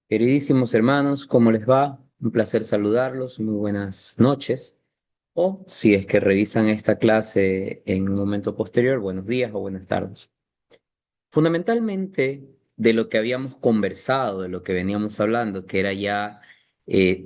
Queridísimos hermanos, ¿cómo les va? Un placer saludarlos, muy buenas noches. O si es que revisan esta clase en un momento posterior, buenos días o buenas tardes. Fundamentalmente, de lo que habíamos conversado, de lo que veníamos hablando, que era ya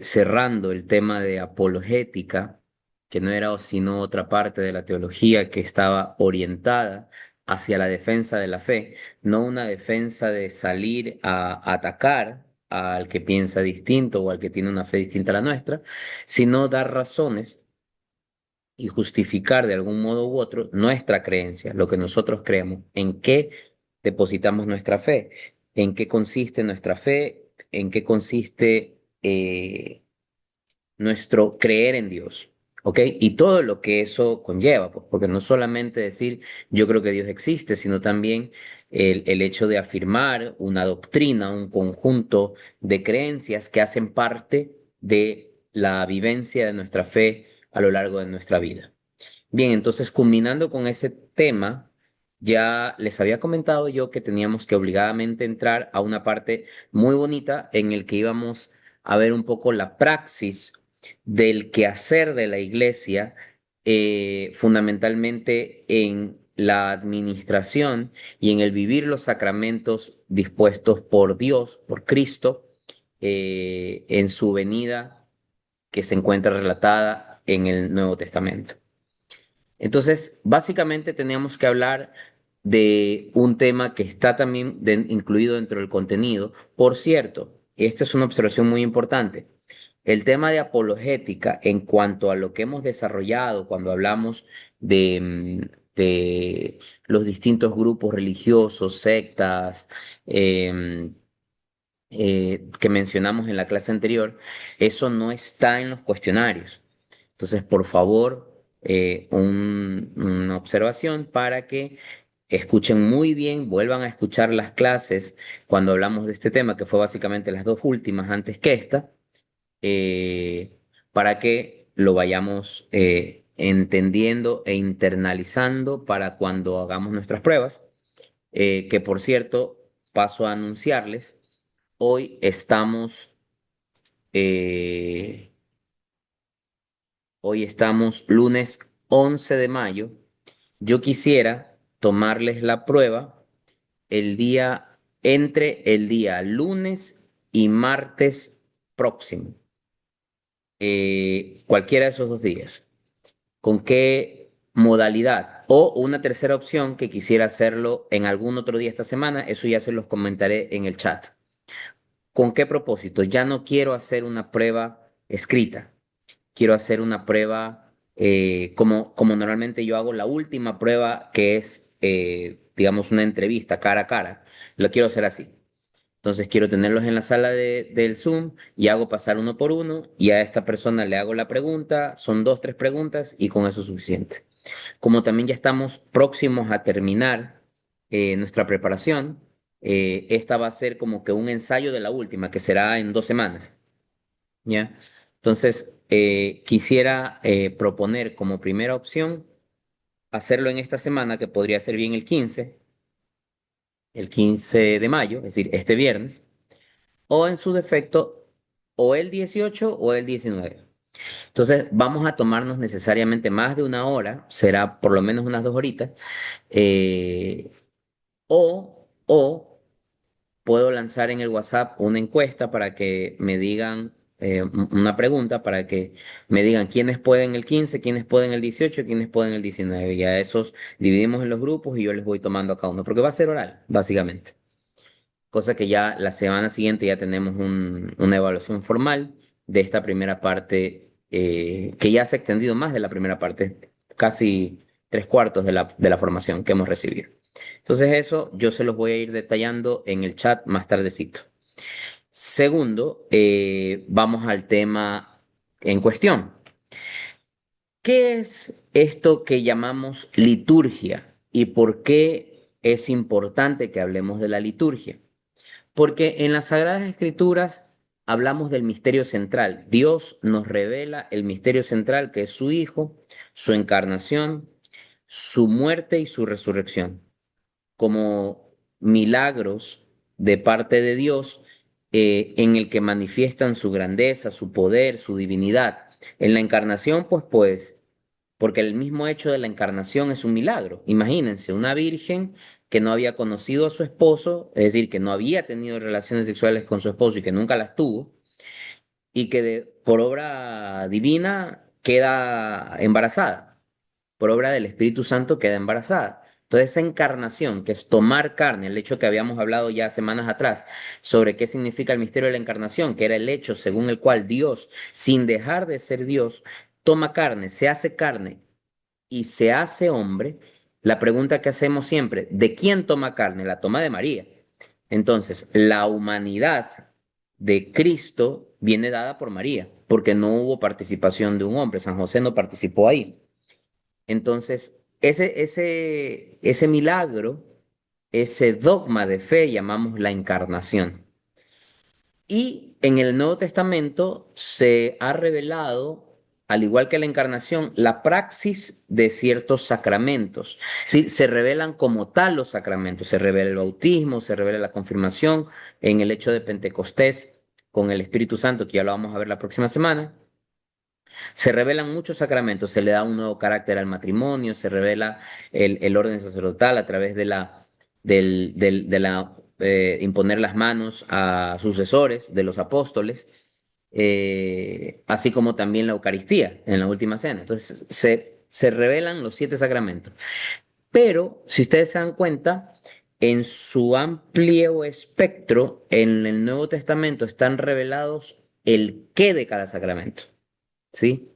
cerrando el tema de apologética, que no era sino otra parte de la teología que estaba orientada hacia la defensa de la fe, no una defensa de salir a atacar al que piensa distinto o al que tiene una fe distinta a la nuestra, sino dar razones y justificar de algún modo u otro nuestra creencia, lo que nosotros creemos, en qué depositamos nuestra fe, en qué consiste nuestra fe, en qué consiste nuestro creer en Dios. ¿Ok? Y todo lo que eso conlleva, pues, porque no solamente decir yo creo que Dios existe, sino también el hecho de afirmar una doctrina, un conjunto de creencias que hacen parte de la vivencia de nuestra fe a lo largo de nuestra vida. Bien, entonces culminando con ese tema, ya les había comentado yo que teníamos que obligadamente entrar a una parte muy bonita en el que íbamos a ver un poco la praxis del quehacer de la iglesia, fundamentalmente en la administración y en el vivir los sacramentos dispuestos por Dios, por Cristo, en su venida que se encuentra relatada en el Nuevo Testamento. Entonces, básicamente teníamos que hablar de un tema que está también incluido dentro del contenido. Por cierto, esta es una observación muy importante. El tema de apologética en cuanto a lo que hemos desarrollado cuando hablamos de los distintos grupos religiosos, sectas, em, que mencionamos en la clase anterior, eso no está en los cuestionarios. Entonces, por favor, una observación para que escuchen muy bien, vuelvan a escuchar las clases cuando hablamos de este tema, que fue básicamente las dos últimas antes que esta, para que lo vayamos entendiendo e internalizando para cuando hagamos nuestras pruebas, que por cierto, paso a anunciarles, hoy eh, hoy estamos lunes 11 de mayo. Yo quisiera tomarles la prueba entre el día lunes y martes próximo, cualquiera de esos dos días. ¿Con qué modalidad? O una tercera opción que quisiera hacerlo en algún otro día esta semana, eso ya se los comentaré en el chat. ¿Con qué propósito? Ya no quiero hacer una prueba escrita, quiero hacer una prueba como normalmente yo hago la última prueba, que es, digamos, una entrevista cara a cara. Lo quiero hacer así. Entonces quiero tenerlos en la sala del Zoom y hago pasar uno por uno y a esta persona le hago la pregunta, son dos, tres preguntas y con eso es suficiente. Como también ya estamos próximos a terminar nuestra preparación, esta va a ser como que un ensayo de la última, que será en 2 semanas. ¿Ya? Entonces, quisiera proponer como primera opción hacerlo en esta semana, que podría ser bien el quince de mayo, es decir, este viernes, o en su defecto, o el 18 o el 19. Entonces, vamos a tomarnos necesariamente más de una hora, será por lo menos unas 2 horitas, eh, o puedo lanzar en el WhatsApp una encuesta para que me digan, una pregunta para que me digan quiénes pueden el 15, quiénes pueden el 18, quiénes pueden el 19. Y a esos dividimos en los grupos y yo les voy tomando a cada uno, porque va a ser oral, básicamente. Cosa que ya la semana siguiente ya tenemos una evaluación formal de esta primera parte, que ya se ha extendido más de la primera parte, casi 3/4 de la formación que hemos recibido. Entonces eso yo se los voy a ir detallando en el chat más tardecito. Segundo, vamos al tema en cuestión. ¿Qué es esto que llamamos liturgia y por qué es importante que hablemos de la liturgia? Porque en las Sagradas Escrituras hablamos del misterio central. Dios nos revela el misterio central, que es su Hijo, su encarnación, su muerte y su resurrección, como milagros de parte de Dios, en el que manifiestan su grandeza, su poder, su divinidad. En la encarnación, pues, porque el mismo hecho de la encarnación es un milagro. Imagínense, una virgen que no había conocido a su esposo, es decir, que no había tenido relaciones sexuales con su esposo y que nunca las tuvo, y que por obra divina queda embarazada, por obra del Espíritu Santo queda embarazada. Entonces, esa encarnación, que es tomar carne, el hecho que habíamos hablado ya semanas atrás sobre qué significa el misterio de la encarnación, que era el hecho según el cual Dios, sin dejar de ser Dios, toma carne y se hace hombre. La pregunta que hacemos siempre, ¿de quién toma carne? La toma de María. Entonces, la humanidad de Cristo viene dada por María, porque no hubo participación de un hombre. San José no participó ahí. Entonces, ese milagro, ese dogma de fe llamamos la encarnación. Y en el Nuevo Testamento se ha revelado, al igual que la encarnación, la praxis de ciertos sacramentos. Sí, se revelan como tal los sacramentos. Se revela el bautismo, se revela la confirmación en el hecho de Pentecostés con el Espíritu Santo, que ya lo vamos a ver la próxima semana. Se revelan muchos sacramentos, se le da un nuevo carácter al matrimonio, se revela el orden sacerdotal a través de imponer las manos a sucesores de los apóstoles, así como también la Eucaristía en la última cena. Entonces se revelan los 7 sacramentos. Pero si ustedes se dan cuenta, en su amplio espectro, en el Nuevo Testamento están revelados el qué de cada sacramento. ¿Sí?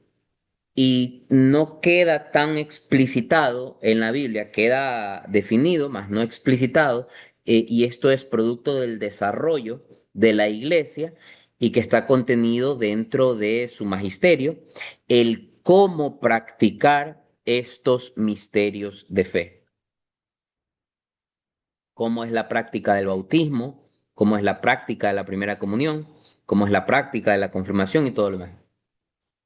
Y no queda tan explicitado en la Biblia, queda definido, más no explicitado, y esto es producto del desarrollo de la iglesia y que está contenido dentro de su magisterio, el cómo practicar estos misterios de fe, cómo es la práctica del bautismo, cómo es la práctica de la primera comunión, cómo es la práctica de la confirmación y todo lo demás.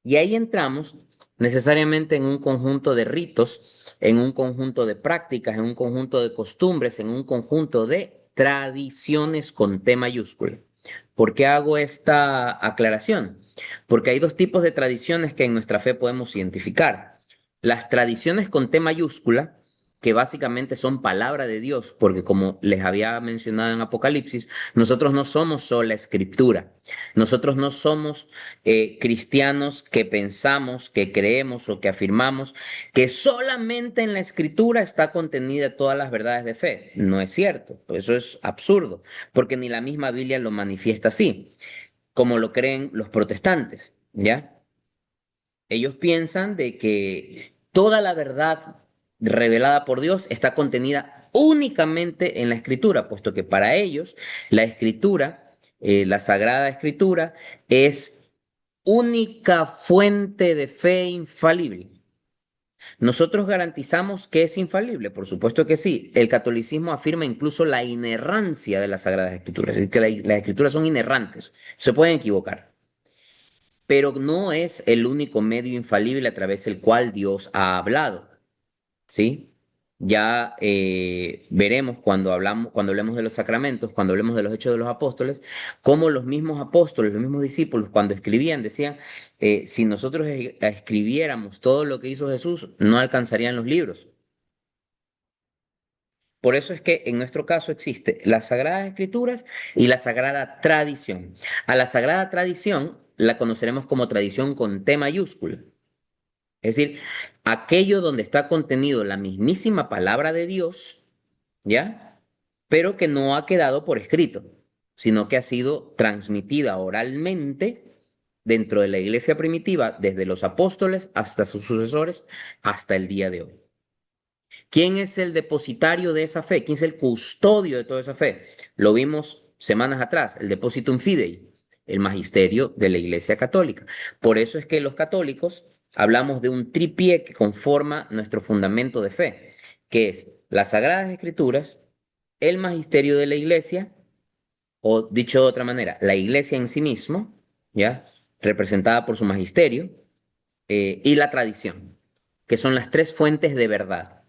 Y ahí entramos necesariamente en un conjunto de ritos, en un conjunto de prácticas, en un conjunto de costumbres, en un conjunto de tradiciones con T mayúscula. ¿Por qué hago esta aclaración? Porque hay dos tipos de tradiciones que en nuestra fe podemos identificar. Las tradiciones con T mayúscula, que básicamente son palabra de Dios, porque como les había mencionado en Apocalipsis, nosotros no somos sola escritura. Nosotros no somos cristianos que pensamos, que creemos o que afirmamos que solamente en la escritura está contenida todas las verdades de fe. No es cierto, eso es absurdo, porque ni la misma Biblia lo manifiesta así, como lo creen los protestantes, ¿ya? Ellos piensan de que toda la verdad revelada por Dios está contenida únicamente en la escritura, puesto que para ellos la escritura, la Sagrada Escritura, es única fuente de fe infalible. Nosotros garantizamos que es infalible, por supuesto que sí. El catolicismo afirma incluso la inerrancia de las Sagradas Escrituras, es decir, que las Escrituras son inerrantes, se pueden equivocar, pero no es el único medio infalible a través del cual Dios ha hablado, ¿sí? Ya veremos cuando hablemos de los sacramentos, cuando hablemos de los hechos de los apóstoles, cómo los mismos apóstoles, los mismos discípulos, cuando escribían, decían, si nosotros escribiéramos todo lo que hizo Jesús, no alcanzarían los libros. Por eso es que en nuestro caso existe las Sagradas Escrituras y la Sagrada Tradición. A la Sagrada Tradición la conoceremos como tradición con T mayúscula. Es decir, aquello donde está contenido la mismísima palabra de Dios, ¿ya? Pero que no ha quedado por escrito, sino que ha sido transmitida oralmente dentro de la iglesia primitiva, desde los apóstoles hasta sus sucesores, hasta el día de hoy. ¿Quién es el depositario de esa fe? ¿Quién es el custodio de toda esa fe? Lo vimos semanas atrás, el Depositum Fidei, el magisterio de la Iglesia Católica. Por eso es que los católicos hablamos de un tripié que conforma nuestro fundamento de fe, que es las Sagradas Escrituras, el magisterio de la Iglesia, o dicho de otra manera, la Iglesia en sí mismo, ¿ya? Representada por su magisterio, y la tradición, que son las tres fuentes de verdad.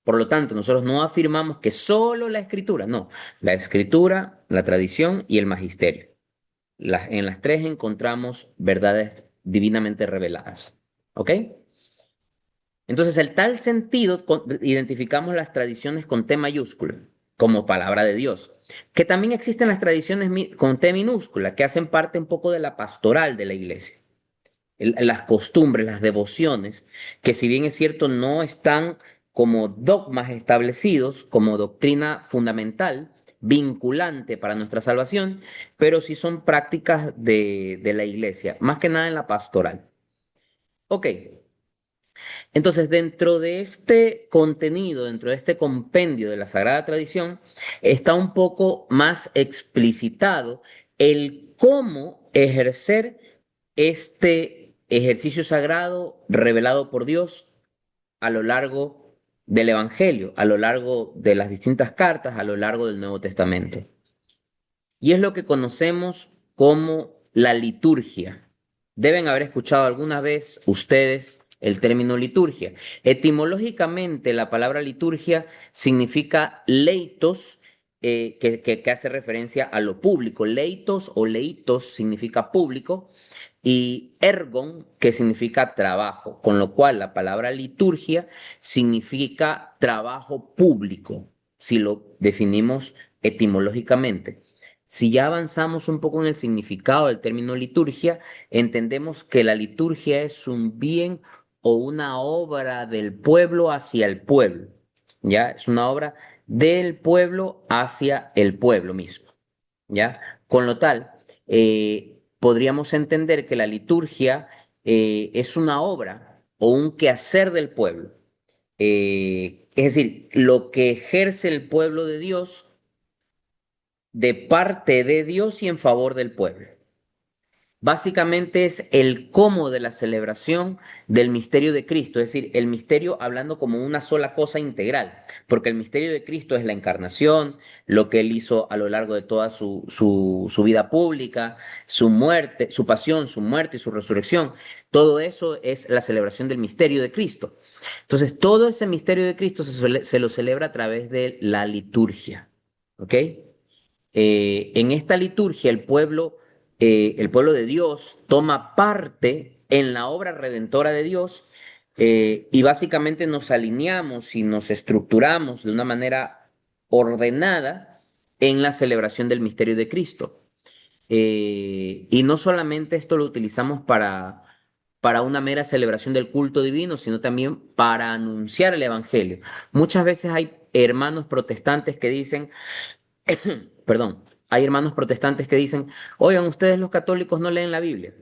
Por lo tanto, nosotros no afirmamos que solo la escritura, no, la escritura, la tradición y el magisterio. En las tres encontramos verdades divinamente reveladas. ¿Ok? Entonces, en tal sentido, identificamos las tradiciones con T mayúscula, como palabra de Dios, que también existen las tradiciones con T minúscula, que hacen parte un poco de la pastoral de la iglesia. Las costumbres, las devociones, que si bien es cierto, no están como dogmas establecidos, como doctrina fundamental, vinculante para nuestra salvación, pero sí son prácticas de la iglesia, más que nada en la pastoral. Ok, entonces, dentro de este contenido, dentro de este compendio de la Sagrada Tradición, está un poco más explicitado el cómo ejercer este ejercicio sagrado revelado por Dios a lo largo del Evangelio, a lo largo de las distintas cartas, a lo largo del Nuevo Testamento. Y es lo que conocemos como la liturgia. Deben haber escuchado alguna vez ustedes el término liturgia. Etimológicamente, la palabra liturgia significa leitos, que hace referencia a lo público. Leitos o leitos significa público y ergon, que significa trabajo, con lo cual la palabra liturgia significa trabajo público, si lo definimos etimológicamente. Si ya avanzamos un poco en el significado del término liturgia, entendemos que la liturgia es un bien o una obra del pueblo hacia el pueblo. ¿Ya? Es una obra del pueblo hacia el pueblo mismo. ¿Ya? Con lo tal, podríamos entender que la liturgia es una obra o un quehacer del pueblo. Es decir, lo que ejerce el pueblo de Dios de parte de Dios y en favor del pueblo. Básicamente es el cómo de la celebración del misterio de Cristo, es decir, el misterio hablando como una sola cosa integral, porque el misterio de Cristo es la encarnación, lo que él hizo a lo largo de toda su vida pública, su muerte, su pasión, su muerte y su resurrección. Todo eso es la celebración del misterio de Cristo. Entonces, todo ese misterio de Cristo se lo celebra a través de la liturgia. ¿Ok? En esta liturgia el pueblo de Dios toma parte en la obra redentora de Dios, y básicamente nos alineamos y nos estructuramos de una manera ordenada en la celebración del misterio de Cristo. Y no solamente esto lo utilizamos para una mera celebración del culto divino, sino también para anunciar el Evangelio. Muchas veces hay hermanos protestantes que dicen, perdón, hay hermanos protestantes que dicen, oigan, ustedes los católicos no leen la Biblia.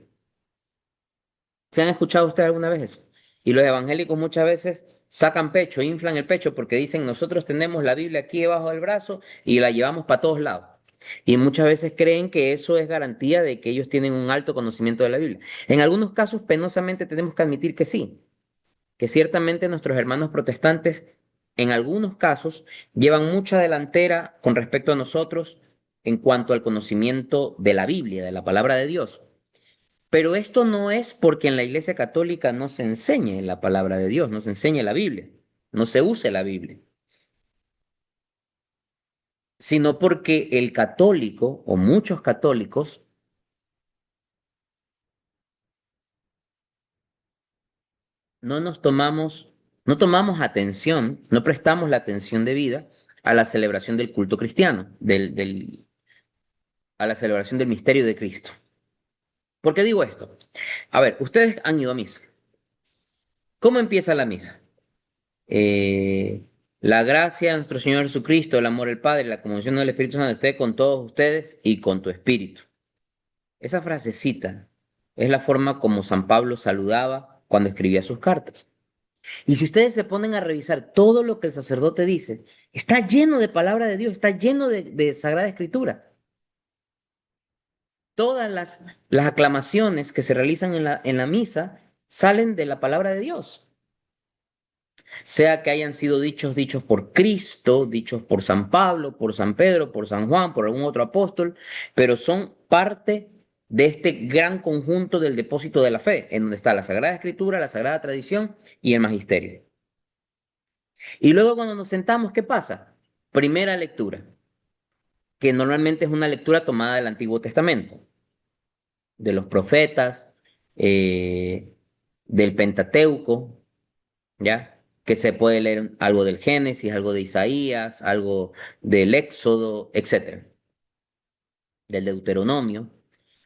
¿Se han escuchado ustedes alguna vez eso? Y los evangélicos muchas veces sacan pecho, inflan el pecho porque dicen, nosotros tenemos la Biblia aquí debajo del brazo y la llevamos para todos lados. Y muchas veces creen que eso es garantía de que ellos tienen un alto conocimiento de la Biblia. En algunos casos, penosamente, tenemos que admitir que sí, que ciertamente nuestros hermanos protestantes, en algunos casos, llevan mucha delantera con respecto a nosotros en cuanto al conocimiento de la Biblia, de la palabra de Dios. Pero esto no es porque en la Iglesia Católica no se enseñe la palabra de Dios, no se enseñe la Biblia, no se use la Biblia, sino porque el católico o muchos católicos no nos tomamos, no tomamos atención, no prestamos la atención debida a la celebración del culto cristiano, a la celebración del misterio de Cristo. ¿Por qué digo esto? A ver, ustedes han ido a misa. ¿Cómo empieza la misa? Eh, la gracia de nuestro Señor Jesucristo, el amor del Padre, la comunión del Espíritu Santo esté con todos ustedes y con tu espíritu. Esa frasecita es la forma como San Pablo saludaba cuando escribía sus cartas. Y si ustedes se ponen a revisar todo lo que el sacerdote dice, está lleno de palabra de Dios, está lleno de Sagrada Escritura. Todas las aclamaciones que se realizan en la misa salen de la palabra de Dios. Sea que hayan sido dichos por Cristo, dichos por San Pablo, por San Pedro, por San Juan, por algún otro apóstol, pero son parte de este gran conjunto del depósito de la fe, en donde está la Sagrada Escritura, la Sagrada Tradición y el Magisterio. Y luego cuando nos sentamos, ¿qué pasa? Primera lectura, que normalmente es una lectura tomada del Antiguo Testamento, de los profetas, eh, del Pentateuco, ¿ya? Que se puede leer algo del Génesis, algo de Isaías, algo del Éxodo, etcétera, del Deuteronomio.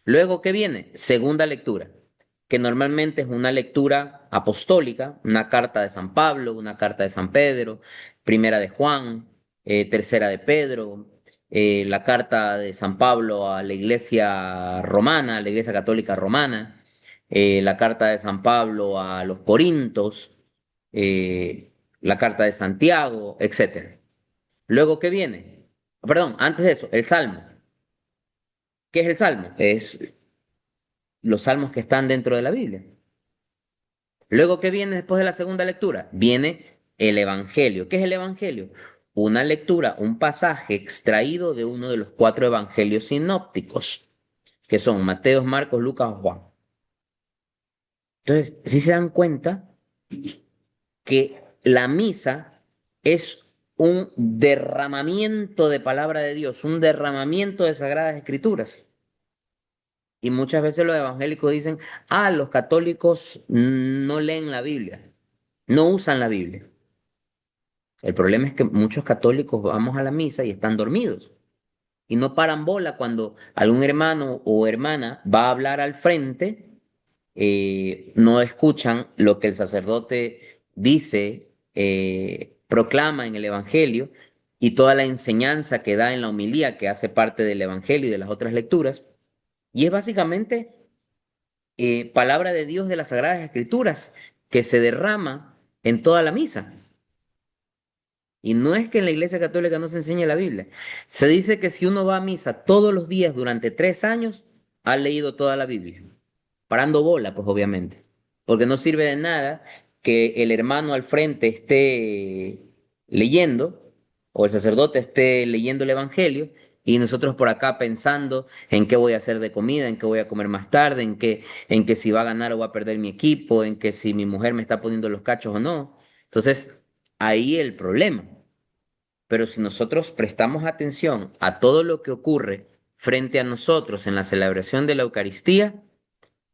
Luego, ¿qué viene? Segunda lectura, que normalmente es una lectura apostólica, una carta de San Pablo, una carta de San Pedro, primera de Juan, tercera de Pedro, la carta de San Pablo a la iglesia romana, a la iglesia católica romana, la carta de San Pablo a los Corintos, la carta de Santiago, etcétera. Luego, ¿qué viene? Perdón, antes de eso, el Salmo. ¿Qué es el Salmo? Es los salmos que están dentro de la Biblia. Luego, ¿qué viene después de la segunda lectura? Viene el Evangelio. ¿Qué es el Evangelio? Una lectura, un pasaje extraído de uno de los cuatro evangelios sinópticos, que son Mateo, Marcos, Lucas o Juan. Entonces, si se dan cuenta que la misa es un derramamiento de palabra de Dios, un derramamiento de sagradas escrituras. Y muchas veces los evangélicos dicen, ah, los católicos no leen la Biblia, no usan la Biblia. El problema es que muchos católicos vamos a la misa y están dormidos y no paran bola cuando algún hermano o hermana va a hablar al frente, no escuchan lo que el sacerdote dice, proclama en el Evangelio y toda la enseñanza que da en la homilía que hace parte del Evangelio y de las otras lecturas. Y es básicamente palabra de Dios de las Sagradas Escrituras que se derrama en toda la misa. Y no es que en la Iglesia Católica no se enseñe la Biblia. Se dice que si uno va a misa todos los días durante 3 años, ha leído toda la Biblia. Parando bola, pues obviamente. Porque no sirve de nada que el hermano al frente esté leyendo, o el sacerdote esté leyendo el Evangelio, y nosotros por acá pensando en qué voy a hacer de comida, en qué voy a comer más tarde, en que si va a ganar o va a perder mi equipo, en que si mi mujer me está poniendo los cachos o no. Entonces, ahí el problema. Pero si nosotros prestamos atención a todo lo que ocurre frente a nosotros en la celebración de la Eucaristía,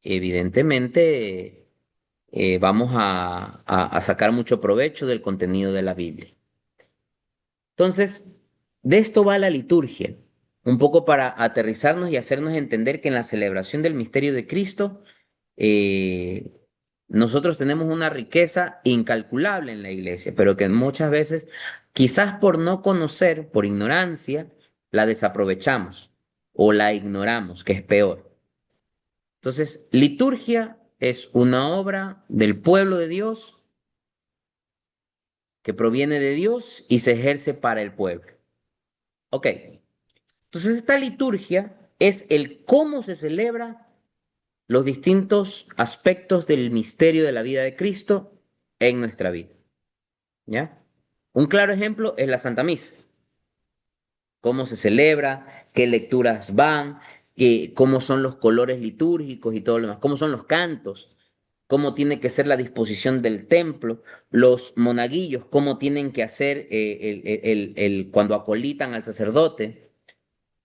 evidentemente vamos a sacar mucho provecho del contenido de la Biblia. Entonces, de esto va la liturgia, un poco para aterrizarnos y hacernos entender que en la celebración del misterio de Cristo, eh, nosotros tenemos una riqueza incalculable en la iglesia, pero que muchas veces, quizás por no conocer, por ignorancia, la desaprovechamos o la ignoramos, que es peor. Entonces, liturgia es una obra del pueblo de Dios que proviene de Dios y se ejerce para el pueblo. Ok, entonces esta liturgia es el cómo se celebra los distintos aspectos del misterio de la vida de Cristo en nuestra vida, ¿ya? Un claro ejemplo es la Santa Misa, cómo se celebra, qué lecturas van, cómo son los colores litúrgicos y todo lo demás, cómo son los cantos, cómo tiene que ser la disposición del templo, los monaguillos, cómo tienen que hacer cuando acolitan al sacerdote,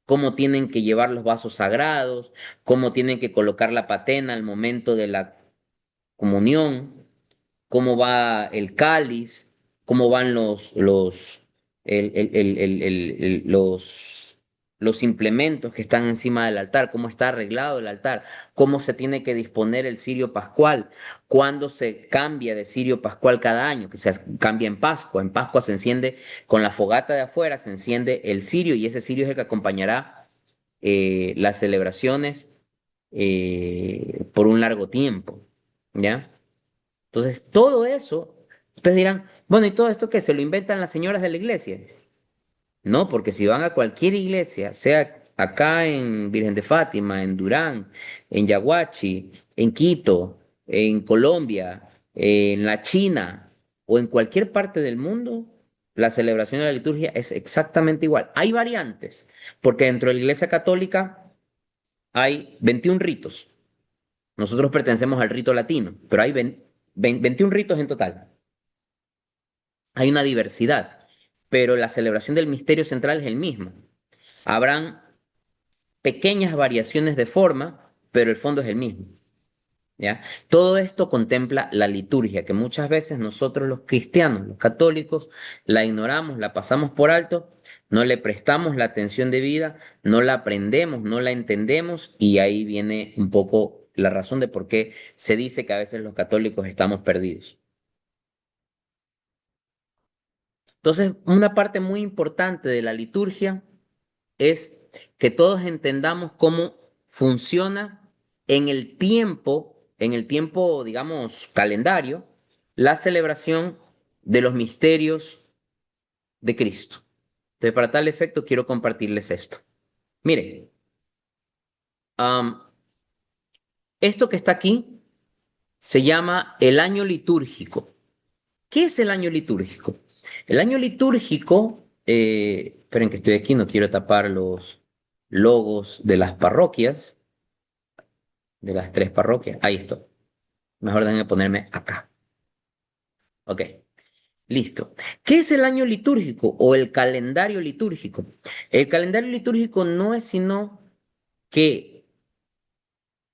cómo tienen que llevar los vasos sagrados, cómo tienen que colocar la patena al momento de la comunión, cómo va el cáliz, cómo van los implementos que están encima del altar, cómo está arreglado el altar, cómo se tiene que disponer el cirio pascual, cuándo se cambia de cirio pascual cada año, que se cambia en Pascua. En Pascua se enciende con la fogata de afuera, se enciende el cirio y ese cirio es el que acompañará las celebraciones por un largo tiempo, ¿ya? Entonces, todo eso, ustedes dirán, bueno, ¿y todo esto que se lo inventan las señoras de la iglesia? No, porque si van a cualquier iglesia, sea acá en Virgen de Fátima, en Durán, en Yaguachi, en Quito, en Colombia, en la China o en cualquier parte del mundo, la celebración de la liturgia es exactamente igual. Hay variantes, porque dentro de la iglesia católica hay 21 ritos. Nosotros pertenecemos al rito latino, pero hay 21 ritos en total. hay una diversidad, pero la celebración del misterio central es el mismo. Habrán pequeñas variaciones de forma, pero el fondo es el mismo. ¿Ya? Todo esto contempla la liturgia, que muchas veces nosotros los cristianos, los católicos, la ignoramos, la pasamos por alto, no le prestamos la atención debida, no la aprendemos, no la entendemos, y ahí viene un poco la razón de por qué se dice que a veces los católicos estamos perdidos. Entonces, una parte muy importante de la liturgia es que todos entendamos cómo funciona en el tiempo, digamos, calendario, la celebración de los misterios de Cristo. Entonces, para tal efecto, quiero compartirles esto. Miren, am, esto que está aquí se llama el año litúrgico. ¿Qué es el año litúrgico? El año litúrgico, esperen que estoy aquí, no quiero tapar los logos de las parroquias, de las tres parroquias. Ahí estoy. Mejor déjenme ponerme acá. Ok, listo. ¿Qué es el año litúrgico o el calendario litúrgico? El calendario litúrgico no es sino que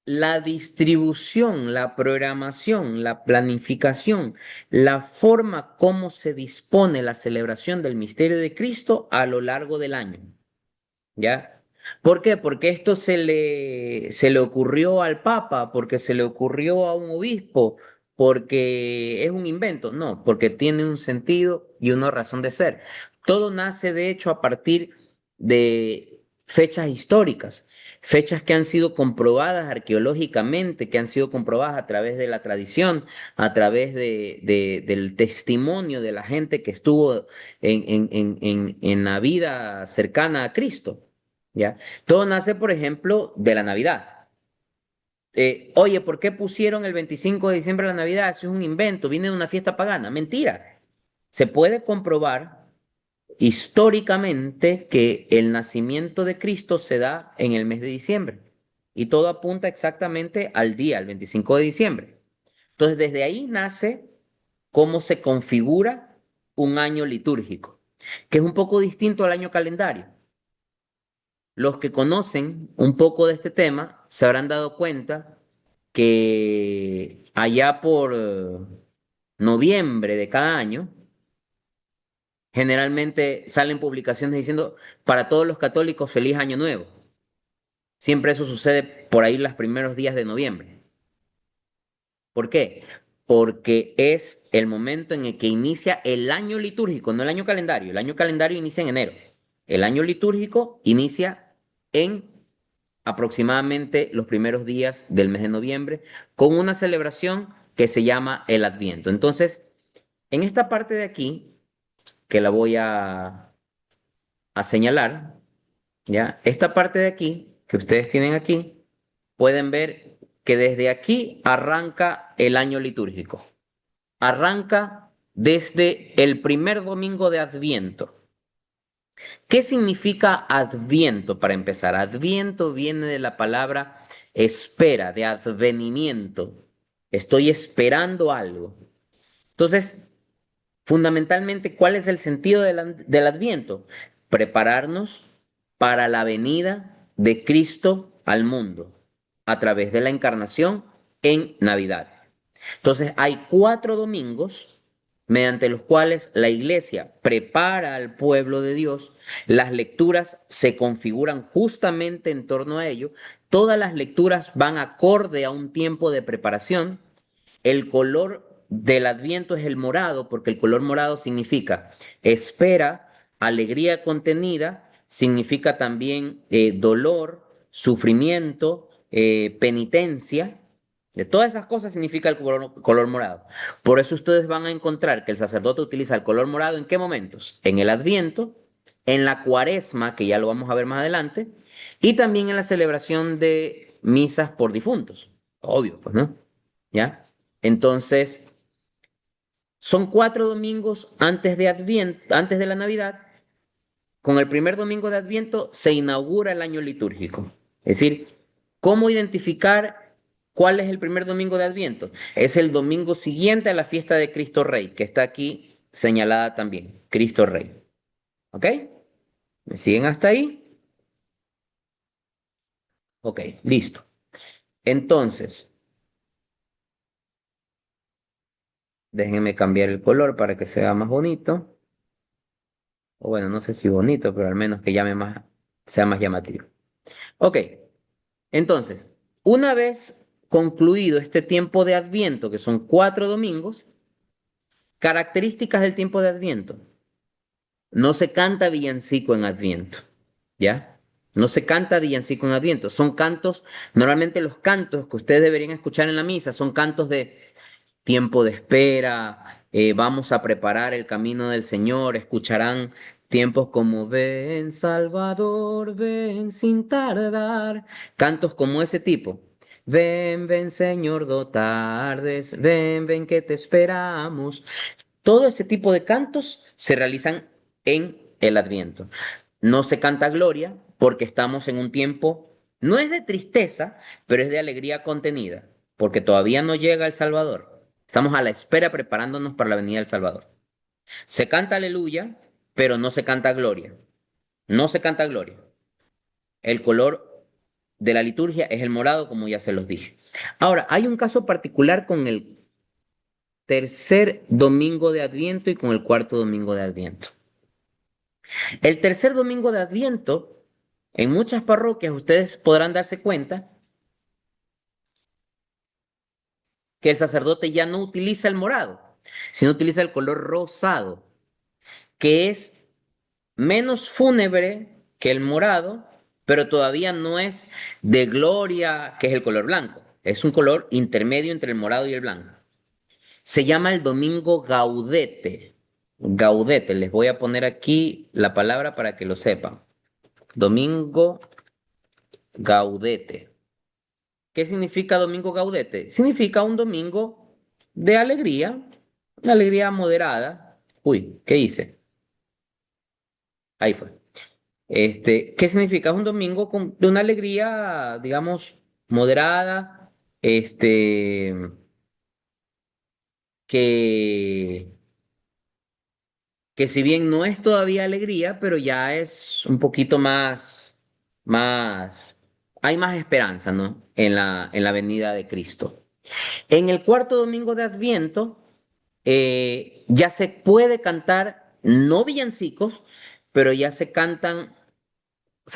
la distribución, la programación, la planificación, la forma como se dispone la celebración del misterio de Cristo a lo largo del año. ¿Ya? ¿Por qué? Porque esto se le ocurrió al Papa, porque se le ocurrió a un obispo, porque es un invento. No, porque tiene un sentido y una razón de ser. Todo nace, de hecho, a partir de fechas históricas, fechas que han sido comprobadas arqueológicamente, que han sido comprobadas a través de la tradición, a través del testimonio de la gente que estuvo en la vida cercana a Cristo. ¿Ya? Todo nace, por ejemplo, de la Navidad. Oye, ¿por qué pusieron el 25 de diciembre la Navidad? Eso es un invento, viene de una fiesta pagana. Mentira. Se puede comprobar históricamente que el nacimiento de Cristo se da en el mes de diciembre. Y todo apunta exactamente al día, al 25 de diciembre. Entonces, desde ahí nace cómo se configura un año litúrgico, que es un poco distinto al año calendario. Los que conocen un poco de este tema se habrán dado cuenta que allá por noviembre de cada año, generalmente salen publicaciones diciendo para todos los católicos feliz año nuevo. Siempre eso sucede por ahí los primeros días de noviembre. ¿Por qué? Porque es el momento en el que inicia el año litúrgico, no el año calendario. El año calendario inicia en enero. El año litúrgico inicia en aproximadamente los primeros días del mes de noviembre, con una celebración que se llama el Adviento. Entonces, en esta parte de aquí, que la voy a señalar, ¿ya? Esta parte de aquí, que ustedes tienen aquí, pueden ver que desde aquí arranca el año litúrgico. Arranca desde el primer domingo de Adviento. ¿Qué significa Adviento para empezar? Adviento viene de la palabra espera, de advenimiento. Estoy esperando algo. Entonces, fundamentalmente, ¿cuál es el sentido del Adviento? Prepararnos para la venida de Cristo al mundo a través de la encarnación en Navidad. Entonces, hay 4 domingos mediante los cuales la iglesia prepara al pueblo de Dios. Las lecturas se configuran justamente en torno a ello. Todas las lecturas van acorde a un tiempo de preparación. El color del Adviento es el morado, porque el color morado significa espera, alegría contenida, significa también dolor, sufrimiento, penitencia. De todas esas cosas significa el color morado. Por eso ustedes van a encontrar que el sacerdote utiliza el color morado ¿en qué momentos? En el Adviento, en la Cuaresma, que ya lo vamos a ver más adelante, y también en la celebración de misas por difuntos. Obvio, pues, ¿no? ¿Ya? Entonces, son 4 domingos antes de Adviento, antes de la Navidad. Con el primer domingo de Adviento se inaugura el año litúrgico. Es decir, ¿cómo identificar cuál es el primer domingo de Adviento? Es el domingo siguiente a la fiesta de Cristo Rey, que está aquí señalada también, Cristo Rey. ¿Ok? ¿Me siguen hasta ahí? Ok, listo. Entonces, déjenme cambiar el color para que se vea más bonito. O bueno, no sé si bonito, pero al menos que llame más, sea más llamativo. Ok, entonces, una vez concluido este tiempo de Adviento, que son 4 domingos, características del tiempo de Adviento. No se canta villancico en Adviento, ¿ya? No se canta villancico en Adviento. Son cantos, normalmente los cantos que ustedes deberían escuchar en la misa son cantos de tiempo de espera, vamos a preparar el camino del Señor, escucharán tiempos como ven Salvador, ven sin tardar, cantos como ese tipo. Ven, ven Señor, do tardes, ven, ven que te esperamos. Todo ese tipo de cantos se realizan en el Adviento. No se canta gloria porque estamos en un tiempo, no es de tristeza, pero es de alegría contenida, porque todavía no llega el Salvador. Estamos a la espera preparándonos para la venida del Salvador. Se canta aleluya, pero no se canta gloria. No se canta gloria. El color de la liturgia es el morado, como ya se los dije. Ahora, hay un caso particular con el tercer domingo de Adviento y con el cuarto domingo de Adviento. El tercer domingo de Adviento, en muchas parroquias ustedes podrán darse cuenta que el sacerdote ya no utiliza el morado, sino utiliza el color rosado, que es menos fúnebre que el morado, pero todavía no es de gloria, que es el color blanco. Es un color intermedio entre el morado y el blanco. Se llama el domingo gaudete. Gaudete, les voy a poner aquí la palabra para que lo sepan. Domingo gaudete. ¿Qué significa domingo gaudete? Significa un domingo de alegría, una alegría moderada. Uy, ¿qué hice? Ahí fue. ¿Qué significa? Es un domingo de una alegría, digamos, moderada, este, que, que si bien no es todavía alegría, pero ya es un poquito más, hay más esperanza, ¿no? En la venida de Cristo. En el cuarto domingo de Adviento ya se puede cantar, no villancicos, pero ya se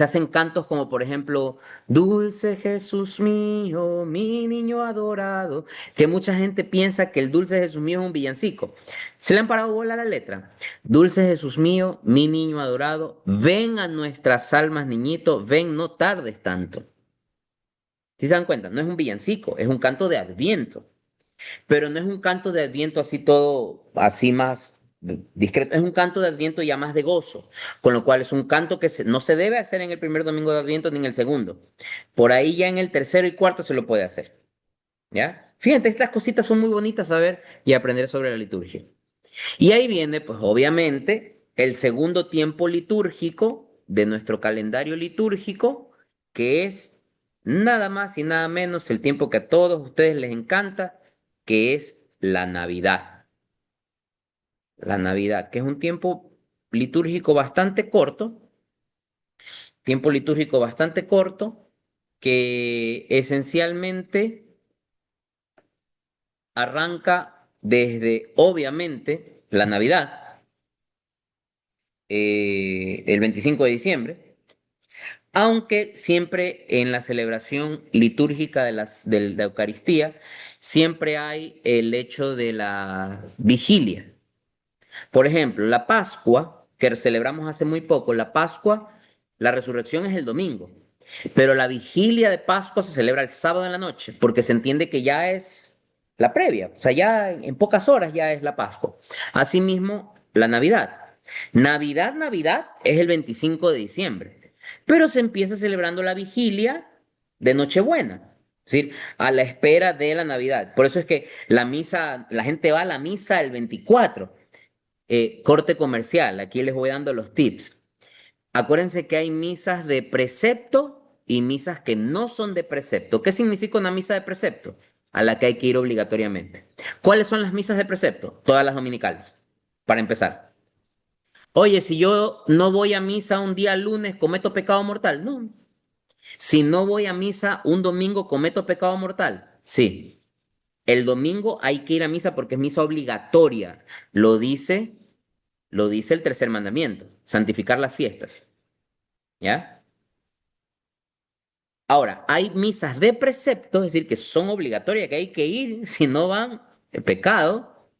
hacen cantos como por ejemplo, Dulce Jesús mío, mi niño adorado, que mucha gente piensa que el Dulce Jesús mío es un villancico. ¿Se le han parado bola a la letra? Dulce Jesús mío, mi niño adorado, ven a nuestras almas, niñito, ven, no tardes tanto. ¿Sí se dan cuenta? No es un villancico, es un canto de Adviento. Pero no es un canto de Adviento así todo, así más discreto, es un canto de Adviento ya más de gozo, con lo cual es un canto que no se debe hacer en el primer domingo de Adviento ni en el segundo. Por ahí ya en el tercero y cuarto se lo puede hacer, ¿ya? Fíjate, estas cositas son muy bonitas saber y aprender sobre la liturgia. Y ahí viene, pues obviamente, el segundo tiempo litúrgico de nuestro calendario litúrgico, que es nada más y nada menos el tiempo que a todos ustedes les encanta, que es la Navidad. La Navidad, que es un tiempo litúrgico bastante corto, que esencialmente arranca desde, obviamente, la Navidad, el 25 de diciembre, aunque siempre en la celebración litúrgica de la Eucaristía, siempre hay el hecho de la vigilia. Por ejemplo, la Pascua, que celebramos hace muy poco, la Pascua, la resurrección es el domingo, pero la vigilia de Pascua se celebra el sábado en la noche, porque se entiende que ya es la previa, o sea, ya en pocas horas ya es la Pascua. Asimismo, la Navidad. Navidad es el 25 de diciembre, pero se empieza celebrando la vigilia de Nochebuena. Es decir, a la espera de la Navidad. Por eso es que la misa, la gente va a la misa el 24. Corte comercial, aquí les voy dando los tips. Acuérdense que hay misas de precepto y misas que no son de precepto. ¿Qué significa una misa de precepto? A la que hay que ir obligatoriamente. ¿Cuáles son las misas de precepto? Todas las dominicales. para empezar. Oye, si yo no voy a misa un día lunes, ¿cometo pecado mortal? No. Si no voy a misa un domingo, ¿cometo pecado mortal? Sí. El domingo hay que ir a misa porque es misa obligatoria. Lo dice, lo dice el tercer mandamiento, santificar las fiestas. ¿Ya? Ahora, hay misas de precepto, es decir, que son obligatorias, que hay que ir, si no van, el pecado,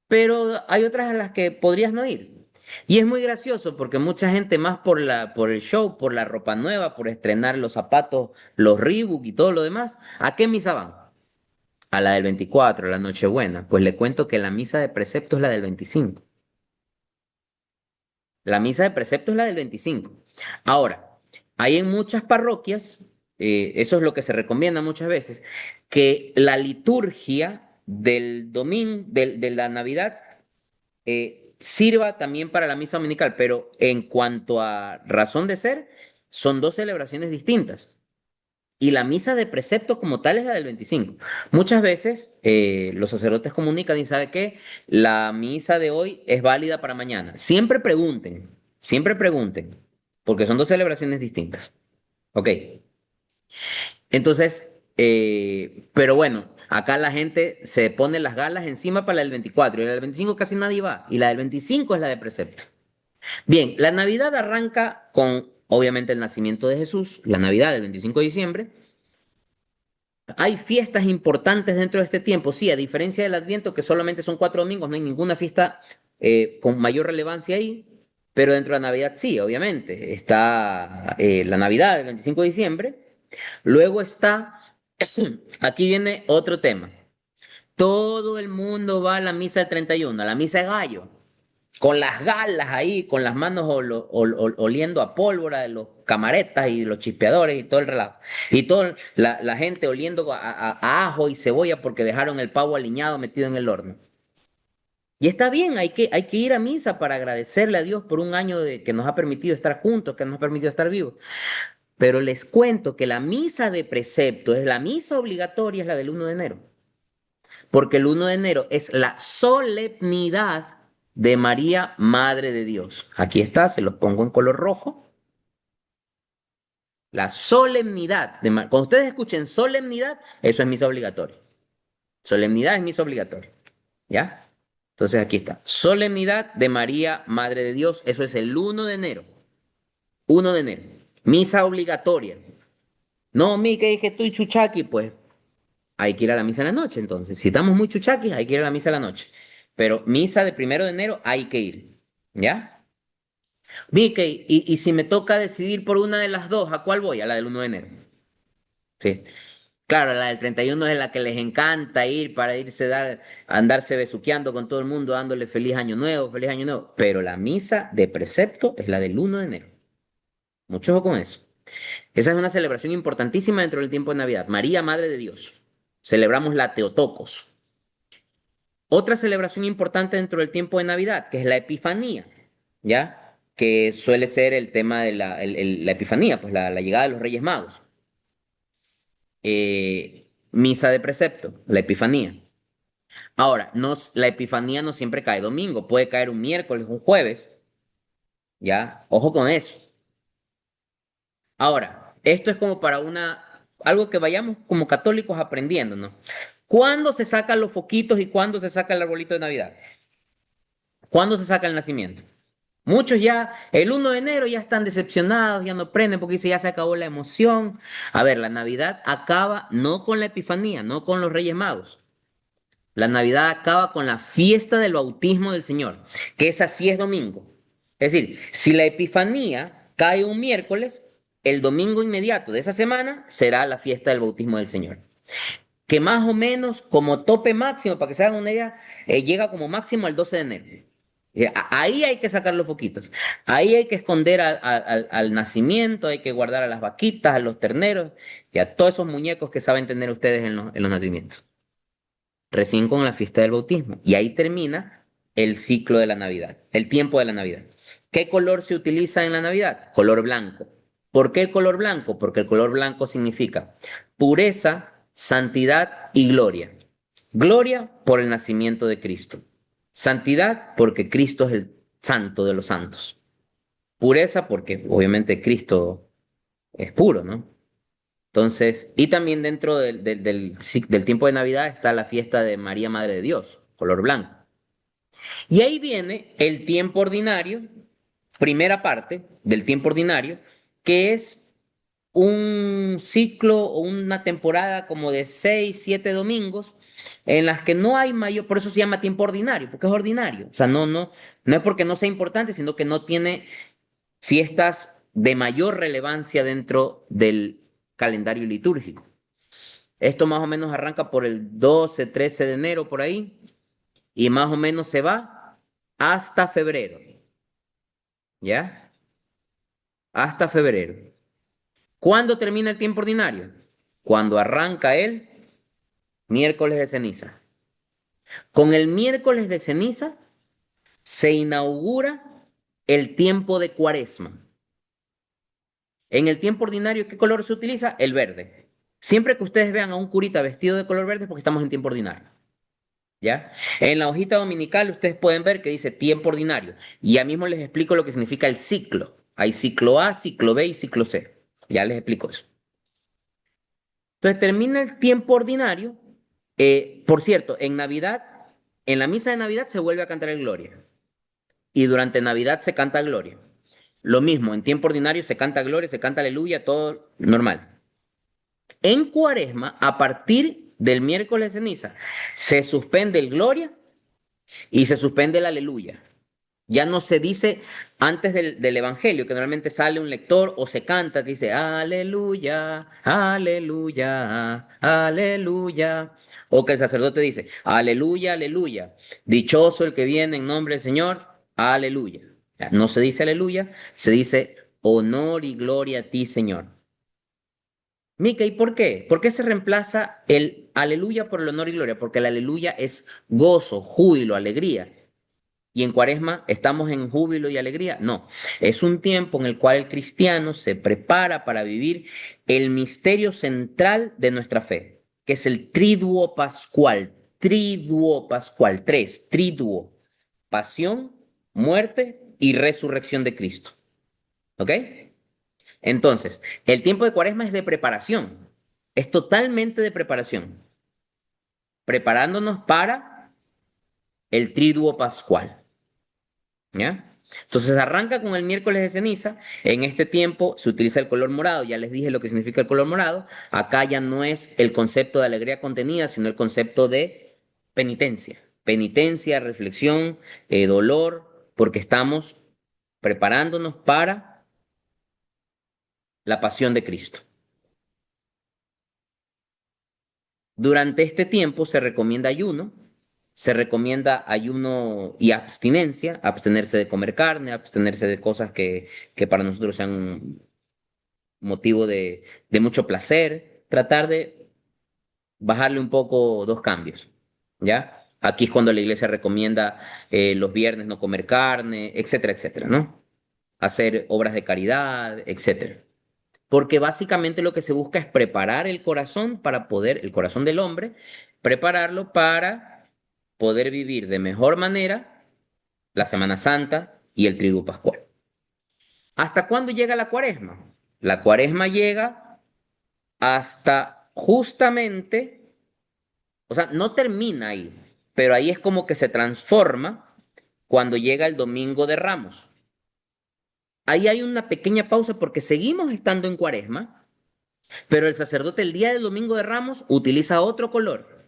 pero hay otras a las que podrías no ir. Y es muy gracioso porque mucha gente más por el show, por la ropa nueva, por estrenar los zapatos, los Reebok y todo lo demás, ¿a qué misa van? A la del 24, a la Nochebuena. Pues le cuento que la misa de precepto es la del 25. La misa de precepto es la del 25. Ahora, hay en muchas parroquias, eso es lo que se recomienda muchas veces, que la liturgia del domingo, de la Navidad, sirva también para la misa dominical, pero en cuanto a razón de ser, son dos celebraciones distintas. Y la misa de precepto como tal es la del 25. Muchas veces los sacerdotes comunican y sabe que la misa de hoy es válida para mañana. Siempre pregunten, porque son dos celebraciones distintas. Ok, entonces, pero bueno, acá la gente se pone las galas encima para la del 24 y la del 25 casi nadie va y la del 25 es la de precepto. Bien, la Navidad arranca con obviamente el nacimiento de Jesús, la Navidad del 25 de diciembre. Hay fiestas importantes dentro de este tiempo, sí, a diferencia del Adviento, que solamente son 4 domingos, no hay ninguna fiesta con mayor relevancia ahí, pero dentro de la Navidad sí, obviamente. Está la Navidad del 25 de diciembre, luego está, aquí viene otro tema. Todo el mundo va a la misa del 31, a la misa de gallo con las galas ahí, con las manos oliendo a pólvora de los camaretas y los chispeadores y todo el relajo. Y toda la gente oliendo a ajo y cebolla porque dejaron el pavo aliñado metido en el horno. Y está bien, hay que ir a misa para agradecerle a Dios por un año que nos ha permitido estar juntos, que nos ha permitido estar vivos. Pero les cuento que la misa de precepto, es la misa obligatoria, es la del 1 de enero. Porque el 1 de enero es la solemnidad de María, Madre de Dios. Aquí está, se los pongo en color rojo. La solemnidad de María. Cuando ustedes escuchen solemnidad, eso es misa obligatoria. Solemnidad es misa obligatoria. ¿Ya? Entonces aquí está. Solemnidad de María, Madre de Dios. Eso es el 1 de enero. 1 de enero. Misa obligatoria. No, Mica, es que estoy chuchaqui, pues hay que ir a la misa en la noche, entonces. Si estamos muy chuchaquis, hay que ir a la misa en la noche. Pero misa de 1 de enero hay que ir. ¿Ya? Mickey, y si me toca decidir por una de las dos, ¿a cuál voy? A la del 1 de enero. Sí. Claro, la del 31 es la que les encanta ir para irse andarse besuqueando con todo el mundo, dándole feliz año nuevo, feliz año nuevo. Pero la misa de precepto es la del 1 de enero. Mucho ojo con eso. Esa es una celebración importantísima dentro del tiempo de Navidad. María, Madre de Dios. Celebramos la Teotocos. Otra celebración importante dentro del tiempo de Navidad, que es la Epifanía, ¿ya? Que suele ser el tema de la Epifanía, pues la llegada de los Reyes Magos. Misa de precepto, la Epifanía. Ahora, no, la Epifanía no siempre cae domingo, puede caer un miércoles, un jueves, ¿ya? Ojo con eso. Ahora, esto es como para algo que vayamos como católicos aprendiendo, ¿no? ¿Cuándo se sacan los foquitos y cuándo se saca el arbolito de Navidad? ¿Cuándo se saca el nacimiento? Muchos ya, el 1 de enero ya están decepcionados, ya no prenden porque dice ya se acabó la emoción. A ver, la Navidad acaba no con la Epifanía, no con los Reyes Magos. La Navidad acaba con la fiesta del bautismo del Señor, que esa sí es domingo. Es decir, si la Epifanía cae un miércoles, el domingo inmediato de esa semana será la fiesta del bautismo del Señor. Que más o menos como tope máximo, para que se hagan una idea, llega como máximo al 12 de enero. Ahí hay que sacar los foquitos. Ahí hay que esconder al nacimiento, hay que guardar a las vaquitas, a los terneros y a todos esos muñecos que saben tener ustedes en los nacimientos. Recién con la fiesta del bautismo. Y ahí termina el ciclo de la Navidad, el tiempo de la Navidad. ¿Qué color se utiliza en la Navidad? Color blanco. ¿Por qué el color blanco? Porque el color blanco significa pureza, santidad y gloria. Gloria por el nacimiento de Cristo. Santidad, porque Cristo es el santo de los santos. Pureza, porque obviamente Cristo es puro, ¿no? Entonces, y también dentro del tiempo de Navidad está la fiesta de María, Madre de Dios, color blanco. Y ahí viene el tiempo ordinario, primera parte del tiempo ordinario, que es un ciclo o una temporada como de 6, 7 domingos en las que no hay mayor, por eso se llama tiempo ordinario, porque es ordinario. O sea, no es porque no sea importante, sino que no tiene fiestas de mayor relevancia dentro del calendario litúrgico. Esto más o menos arranca por el 12, 13 de enero, por ahí, y más o menos se va hasta febrero, ¿ya? Hasta febrero. ¿Cuándo termina el tiempo ordinario? Cuando arranca el miércoles de ceniza. Con el miércoles de ceniza se inaugura el tiempo de Cuaresma. En el tiempo ordinario, ¿qué color se utiliza? El verde. Siempre que ustedes vean a un curita vestido de color verde es porque estamos en tiempo ordinario. ¿Ya? En la hojita dominical ustedes pueden ver que dice tiempo ordinario. Y ya mismo les explico lo que significa el ciclo. Hay ciclo A, ciclo B y ciclo C. Ya les explico eso. Entonces termina el tiempo ordinario. Por cierto, en Navidad, en la misa de Navidad se vuelve a cantar el Gloria. Y durante Navidad se canta Gloria. Lo mismo, en tiempo ordinario se canta Gloria, se canta Aleluya, todo normal. En Cuaresma, a partir del miércoles de ceniza, se suspende el Gloria y se suspende el Aleluya. Ya no se dice antes del Evangelio, que normalmente sale un lector o se canta que dice aleluya, aleluya, aleluya. O que el sacerdote dice aleluya, aleluya. Dichoso el que viene en nombre del Señor, aleluya. Ya, no se dice aleluya, se dice honor y gloria a ti, Señor. Mica, ¿y por qué? ¿Por qué se reemplaza el aleluya por el honor y gloria? Porque el aleluya es gozo, júbilo, alegría. Y en Cuaresma estamos en júbilo y alegría. No, es un tiempo en el cual el cristiano se prepara para vivir el misterio central de nuestra fe, que es el triduo pascual. Triduo pascual, tres, triduo. Pasión, muerte y resurrección de Cristo. ¿Ok? Entonces, el tiempo de Cuaresma es de preparación. Es totalmente de preparación. Preparándonos para el triduo pascual. ¿Ya? Entonces arranca con el miércoles de ceniza. En este tiempo se utiliza el color morado. Ya les dije lo que significa el color morado. Acá ya no es el concepto de alegría contenida, sino el concepto de penitencia. Penitencia, reflexión, dolor, porque estamos preparándonos para la pasión de Cristo. Durante este tiempo se recomienda ayuno. Se recomienda ayuno y abstinencia, abstenerse de comer carne, abstenerse de cosas que para nosotros sean motivo de mucho placer, tratar de bajarle un poco dos cambios, ¿ya? Aquí es cuando la iglesia recomienda los viernes no comer carne, etcétera, etcétera, ¿no? Hacer obras de caridad, etcétera. Porque básicamente lo que se busca es preparar el corazón para poder, el corazón del hombre, prepararlo para poder vivir de mejor manera la Semana Santa y el Triduo Pascual. ¿Hasta cuándo llega la Cuaresma? La Cuaresma llega hasta justamente, o sea, no termina ahí, pero ahí es como que se transforma cuando llega el Domingo de Ramos. Ahí hay una pequeña pausa porque seguimos estando en Cuaresma, pero el sacerdote el día del Domingo de Ramos utiliza otro color.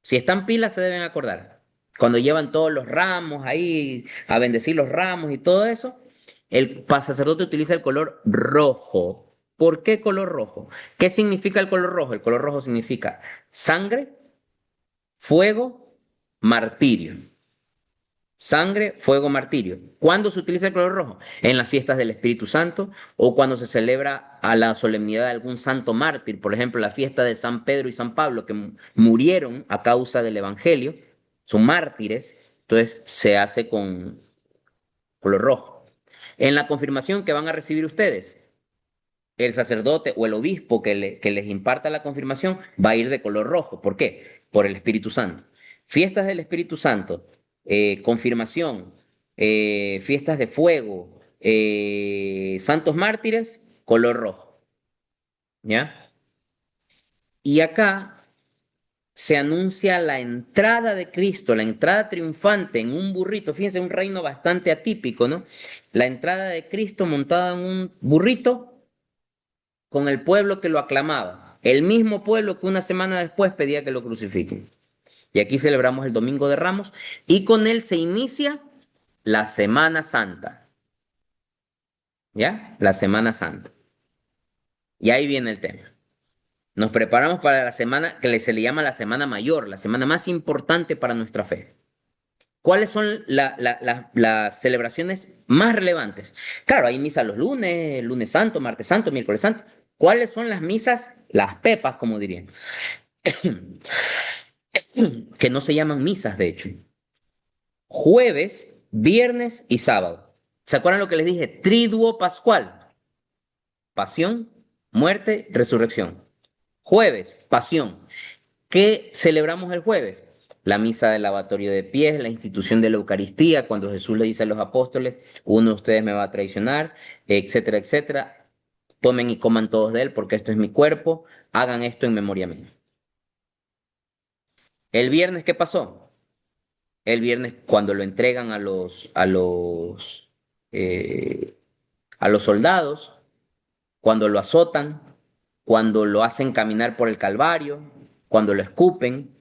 Si están pilas se deben acordar. Cuando llevan todos los ramos ahí a bendecir los ramos y todo eso, el sacerdote utiliza el color rojo. ¿Por qué color rojo? ¿Qué significa el color rojo? El color rojo significa sangre, fuego, martirio. Sangre, fuego, martirio. ¿Cuándo se utiliza el color rojo? En las fiestas del Espíritu Santo o cuando se celebra a la solemnidad de algún santo mártir. Por ejemplo, la fiesta de San Pedro y San Pablo que murieron a causa del Evangelio. Son mártires. Entonces se hace con color rojo. En la confirmación que van a recibir ustedes, el sacerdote o el obispo que les imparta la confirmación va a ir de color rojo. ¿Por qué? Por el Espíritu Santo. Fiestas del Espíritu Santo. confirmación, fiestas de fuego, santos mártires, color rojo, ¿ya? Y acá se anuncia la entrada de Cristo, la entrada triunfante en un burrito. Fíjense, un reino bastante atípico, ¿no? La entrada de Cristo montada en un burrito con el pueblo que lo aclamaba. El mismo pueblo que una semana después pedía que lo crucifiquen. Y aquí celebramos el Domingo de Ramos y con él se inicia la Semana Santa, ¿ya? La Semana Santa. Y ahí viene el tema. Nos preparamos para la semana que se le llama la Semana Mayor, la semana más importante para nuestra fe. ¿Cuáles son las celebraciones más relevantes? Claro, hay misa los lunes, lunes santo, martes santo, miércoles santo. ¿Cuáles son las misas, las pepas, como dirían? Que no se llaman misas, de hecho. Jueves, viernes y sábado. ¿Se acuerdan lo que les dije? Triduo pascual. Pasión, muerte, resurrección. Jueves, pasión. ¿Qué celebramos el jueves? La misa del lavatorio de pies, la institución de la Eucaristía, cuando Jesús le dice a los apóstoles, uno de ustedes me va a traicionar, etcétera, etcétera. Tomen y coman todos de él porque esto es mi cuerpo, hagan esto en memoria mía. El viernes, ¿qué pasó? El viernes, cuando lo entregan eh, a los soldados, cuando lo azotan, cuando lo hacen caminar por el Calvario, cuando lo escupen,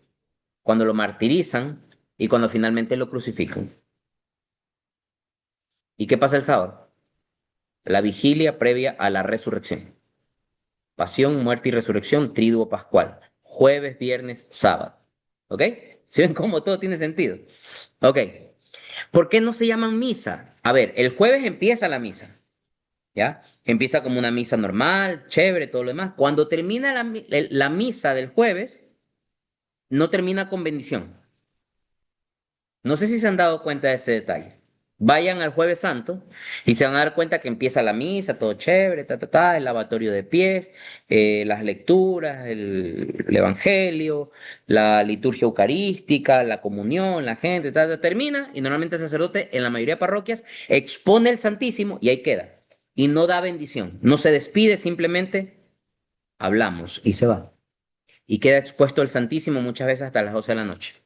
cuando lo martirizan y cuando finalmente lo crucifican. ¿Y qué pasa el sábado? La vigilia previa a la resurrección. Pasión, muerte y resurrección, triduo pascual. Jueves, viernes, sábado. ¿Ok? ¿Sí ven cómo todo tiene sentido? Ok. ¿Por qué no se llaman misa? A ver, el jueves empieza la misa, ¿ya? Empieza como una misa normal, chévere, todo lo demás. Cuando termina la misa del jueves, no termina con bendición. No sé si se han dado cuenta de ese detalle. Vayan al Jueves Santo y se van a dar cuenta que empieza la misa, todo chévere, el lavatorio de pies, las lecturas, el Evangelio, la liturgia eucarística, la comunión, la gente, termina y normalmente el sacerdote en la mayoría de parroquias expone el Santísimo y ahí queda. Y no da bendición, no se despide, simplemente hablamos y se va. Y queda expuesto el Santísimo muchas veces hasta las 12 de la noche.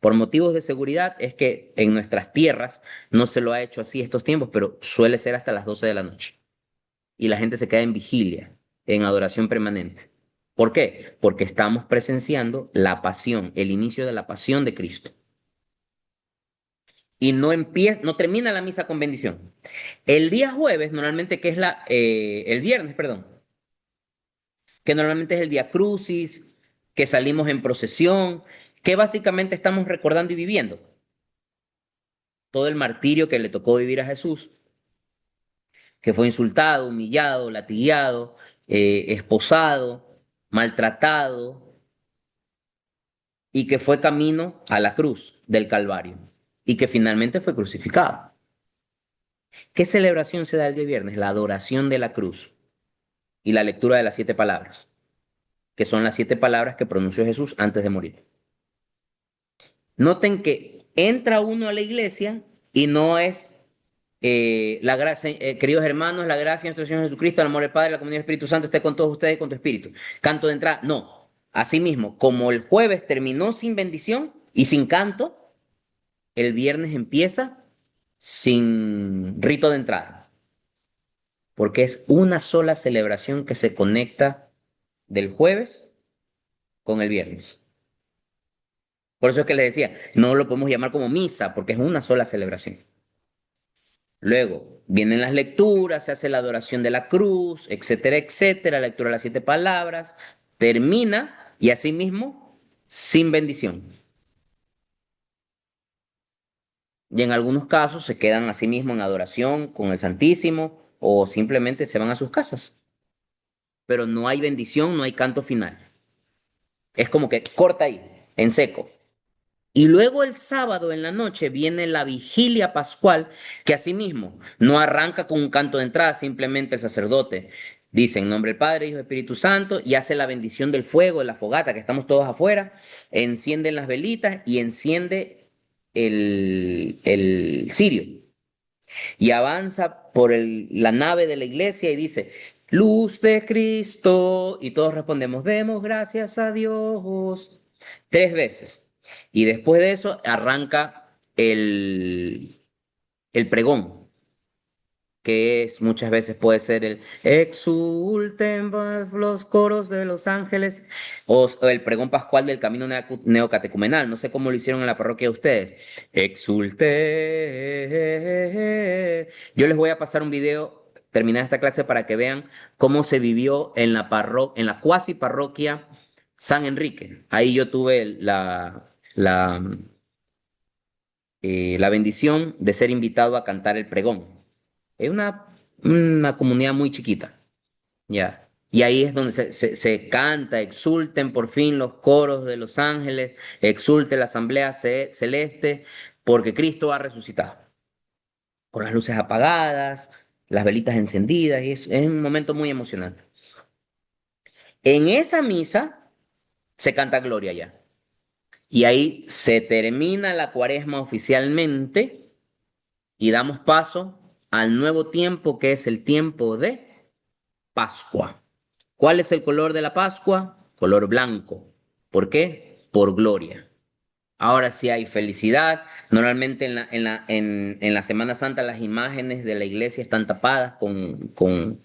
Por motivos de seguridad es que en nuestras tierras no se lo ha hecho así estos tiempos, pero suele ser hasta las 12 de la noche. Y la gente se queda en vigilia, en adoración permanente. ¿Por qué? Porque estamos presenciando la pasión, el inicio de la pasión de Cristo. Y no empieza, no termina la misa con bendición. El día jueves, normalmente, que es el viernes, perdón, que normalmente es el Día Crucis, que salimos en procesión, que básicamente estamos recordando y viviendo todo el martirio que le tocó vivir a Jesús, que fue insultado, humillado, latigueado, esposado, maltratado y que fue camino a la cruz del Calvario y que finalmente fue crucificado. ¿Qué celebración se da el día viernes? La adoración de la cruz y la lectura de las 7 palabras, que son las 7 palabras que pronunció Jesús antes de morir. Noten que entra uno a la iglesia y no es la gracia, queridos hermanos, la gracia de nuestro Señor Jesucristo, el amor del Padre, la comunión del Espíritu Santo esté con todos ustedes y con tu espíritu. Canto de entrada, no. Asimismo, como el jueves terminó sin bendición y sin canto, el viernes empieza sin rito de entrada, porque es una sola celebración que se conecta del jueves con el viernes. Por eso es que les decía, no lo podemos llamar como misa, porque es una sola celebración. Luego vienen las lecturas, se hace la adoración de la cruz, etcétera, etcétera, la lectura de las 7 palabras, termina y asimismo sin bendición. Y en algunos casos se quedan asimismo en adoración con el Santísimo o simplemente se van a sus casas. Pero no hay bendición, no hay canto final. Es como que corta ahí, en seco. Y luego el sábado en la noche viene la vigilia pascual, que asimismo no arranca con un canto de entrada, simplemente el sacerdote dice en nombre del Padre, Hijo y Espíritu Santo y hace la bendición del fuego, de la fogata, que estamos todos afuera, encienden las velitas y enciende el cirio y avanza por la nave de la iglesia y dice, luz de Cristo, y todos respondemos, demos gracias a Dios, 3 veces. Y después de eso arranca el pregón, que es muchas veces puede ser el exulten los coros de los ángeles o el pregón pascual del camino neocatecumenal. No sé cómo lo hicieron en la parroquia de ustedes. Exulte. Yo les voy a pasar un video terminada esta clase para que vean cómo se vivió en en la cuasi parroquia San Enrique. Ahí yo tuve la bendición de ser invitado a cantar el pregón. Es una comunidad muy chiquita, ya. Y ahí es donde se canta, exulten por fin los coros de los ángeles, exulte la asamblea celeste, porque Cristo ha resucitado. Con las luces apagadas, las velitas encendidas, y es un momento muy emocionante. En esa misa se canta Gloria ya. Y ahí se termina la cuaresma oficialmente y damos paso al nuevo tiempo que es el tiempo de Pascua. ¿Cuál es el color de la Pascua? Color blanco. ¿Por qué? Por gloria. Ahora sí hay felicidad. Normalmente en la Semana Santa las imágenes de la iglesia están tapadas con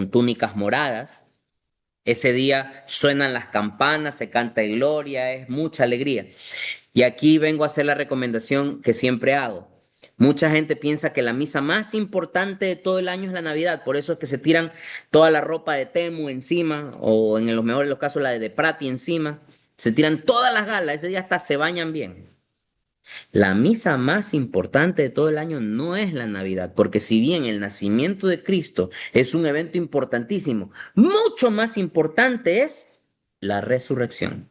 túnicas moradas. Ese día suenan las campanas, se canta gloria, es mucha alegría. Y aquí vengo a hacer la recomendación que siempre hago. Mucha gente piensa que la misa más importante de todo el año es la Navidad, por eso es que se tiran toda la ropa de Temu encima, o en los mejores de los casos la de Prati encima, se tiran todas las galas, ese día hasta se bañan bien. La misa más importante de todo el año no es la Navidad, porque si bien el nacimiento de Cristo es un evento importantísimo, mucho más importante es la resurrección.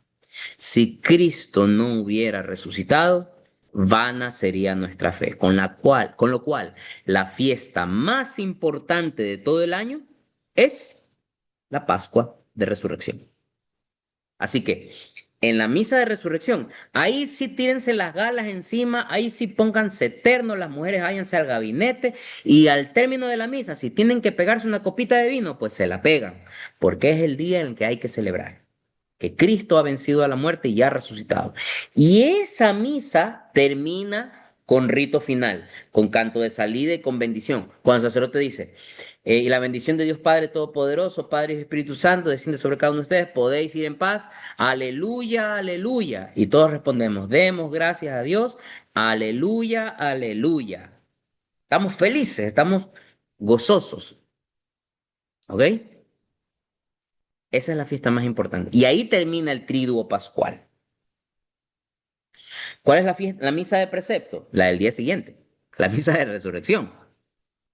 Si Cristo no hubiera resucitado, vana sería nuestra fe, con lo cual la fiesta más importante de todo el año es la Pascua de Resurrección. Así que en la misa de resurrección, ahí sí tírense las galas encima, ahí sí pónganse eternos, las mujeres váyanse al gabinete y al término de la misa, si tienen que pegarse una copita de vino, pues se la pegan, porque es el día en el que hay que celebrar que Cristo ha vencido a la muerte y ha resucitado. Y esa misa termina con rito final, con canto de salida y con bendición. Cuando el sacerdote dice, y la bendición de Dios Padre Todopoderoso, Padre y Espíritu Santo, desciende sobre cada uno de ustedes, podéis ir en paz, aleluya, aleluya. Y todos respondemos, demos gracias a Dios, aleluya, aleluya. Estamos felices, estamos gozosos, ¿ok? Esa es la fiesta más importante. Y ahí termina el triduo pascual. ¿Cuál es la misa de precepto? La del día siguiente, la misa de resurrección,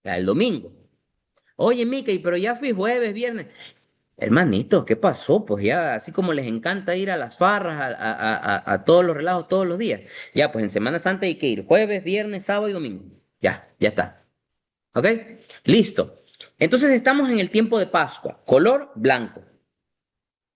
la del domingo. Oye, Mickey, pero ya fui jueves, viernes. Hermanito, ¿qué pasó? Pues ya, así como les encanta ir a las farras, a todos los relajos todos los días. Ya, pues en Semana Santa hay que ir jueves, viernes, sábado y domingo. Ya, ya está. ¿Ok? Listo. Entonces estamos en el tiempo de Pascua, color blanco.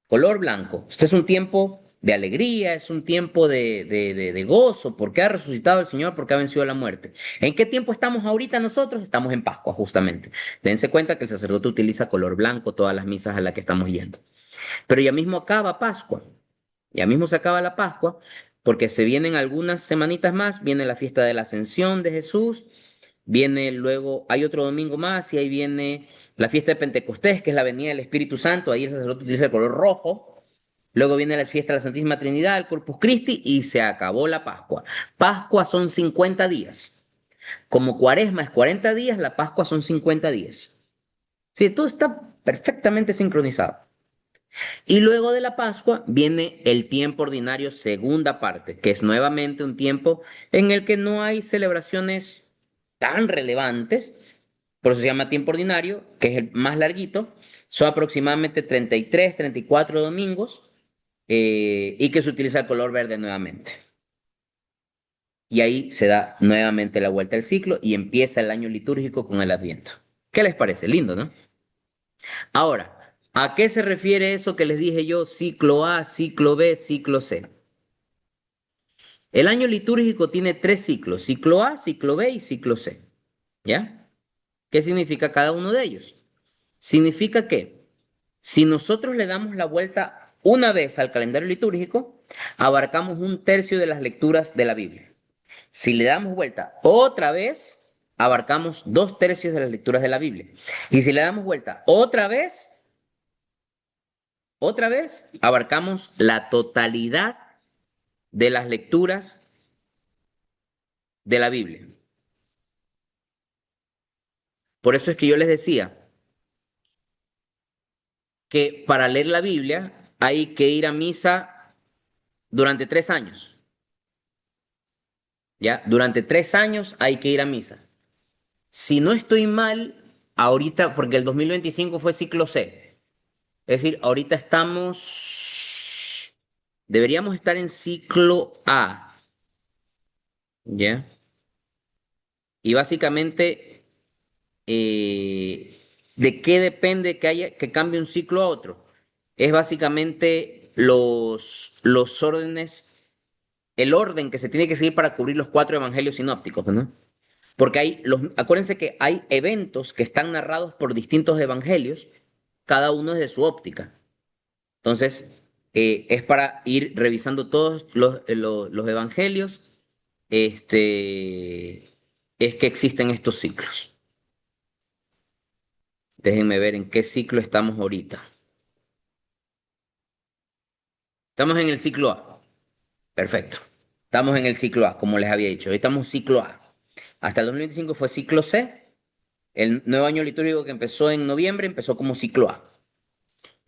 Color blanco. Este es un tiempo de alegría, es un tiempo de gozo, porque ha resucitado el Señor, porque ha vencido la muerte. ¿En qué tiempo estamos ahorita nosotros? Estamos en Pascua, justamente. Dense cuenta que el sacerdote utiliza color blanco todas las misas a las que estamos yendo. Pero ya mismo acaba Pascua, ya mismo se acaba la Pascua, porque se vienen algunas semanitas más, viene la fiesta de la Ascensión de Jesús, viene luego, hay otro domingo más y ahí viene la fiesta de Pentecostés, que es la venida del Espíritu Santo, ahí el sacerdote utiliza el color rojo. Luego viene la fiesta de la Santísima Trinidad, el Corpus Christi y se acabó la Pascua. Pascua son 50 días. Como Cuaresma es 40 días, la Pascua son 50 días. Sí, todo está perfectamente sincronizado. Y luego de la Pascua viene el tiempo ordinario, segunda parte, que es nuevamente un tiempo en el que no hay celebraciones tan relevantes, por eso se llama tiempo ordinario, que es el más larguito, son aproximadamente 33, 34 domingos, y que se utiliza el color verde nuevamente. Y ahí se da nuevamente la vuelta al ciclo y empieza el año litúrgico con el Adviento. ¿Qué les parece? Lindo, ¿no? Ahora, ¿a qué se refiere eso que les dije yo? Ciclo A, ciclo B, ciclo C. El año litúrgico tiene tres ciclos, ciclo A, ciclo B y ciclo C. ¿Ya? ¿Qué significa cada uno de ellos? Significa que si nosotros le damos la vuelta una vez al calendario litúrgico, abarcamos un tercio de las lecturas de la Biblia. Si le damos vuelta otra vez, abarcamos dos tercios de las lecturas de la Biblia. Y si le damos vuelta otra vez, abarcamos la totalidad de las lecturas de la Biblia. Por eso es que yo les decía que para leer la Biblia hay que ir a misa durante 3 años. ¿Ya? Durante 3 años hay que ir a misa. Si no estoy mal, ahorita, porque el 2025 fue ciclo C, es decir, ahorita deberíamos estar en ciclo A, ¿ya? Y básicamente, ¿de qué depende que cambie un ciclo a otro? Es básicamente los órdenes, el orden que se tiene que seguir para cubrir los cuatro evangelios sinópticos, ¿no? Porque acuérdense que hay eventos que están narrados por distintos evangelios, cada uno desde su óptica. Entonces, es para ir revisando todos los evangelios, este, es que existen estos ciclos. Déjenme ver en qué ciclo estamos ahorita. Estamos en el ciclo A. Perfecto. Estamos en el ciclo A, como les había dicho. Hoy estamos en ciclo A. Hasta el 2025 fue ciclo C. El nuevo año litúrgico que empezó en noviembre empezó como ciclo A.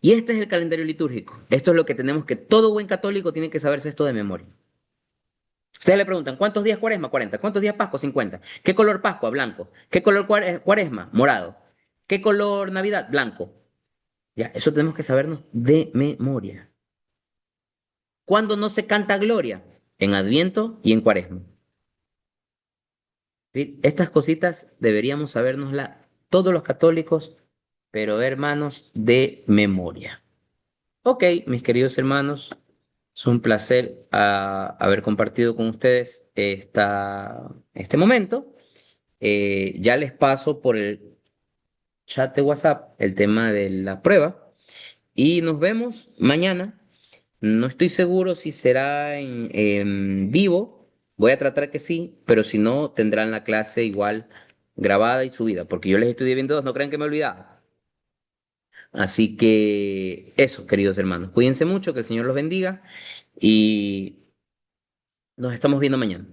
Y este es el calendario litúrgico. Esto es lo que tenemos que todo buen católico tiene que saberse esto de memoria. Ustedes le preguntan, ¿cuántos días cuaresma? 40. ¿Cuántos días pascua? 50. ¿Qué color pascua? Blanco. ¿Qué color cuaresma? Morado. ¿Qué color navidad? Blanco. Ya, eso tenemos que sabernos de memoria. ¿Cuándo no se canta gloria? En Adviento y en Cuaresma. ¿Sí? Estas cositas deberíamos sabérnoslas todos los católicos, pero hermanos, de memoria. Ok, mis queridos hermanos, es un placer haber compartido con ustedes este momento. Ya les paso por el chat de WhatsApp el tema de la prueba y nos vemos mañana. No estoy seguro si será en vivo, voy a tratar que sí, pero si no, tendrán la clase igual grabada y subida, porque yo les estudié bien todos, no crean que me he olvidado. Así que eso, queridos hermanos, cuídense mucho, que el Señor los bendiga y nos estamos viendo mañana.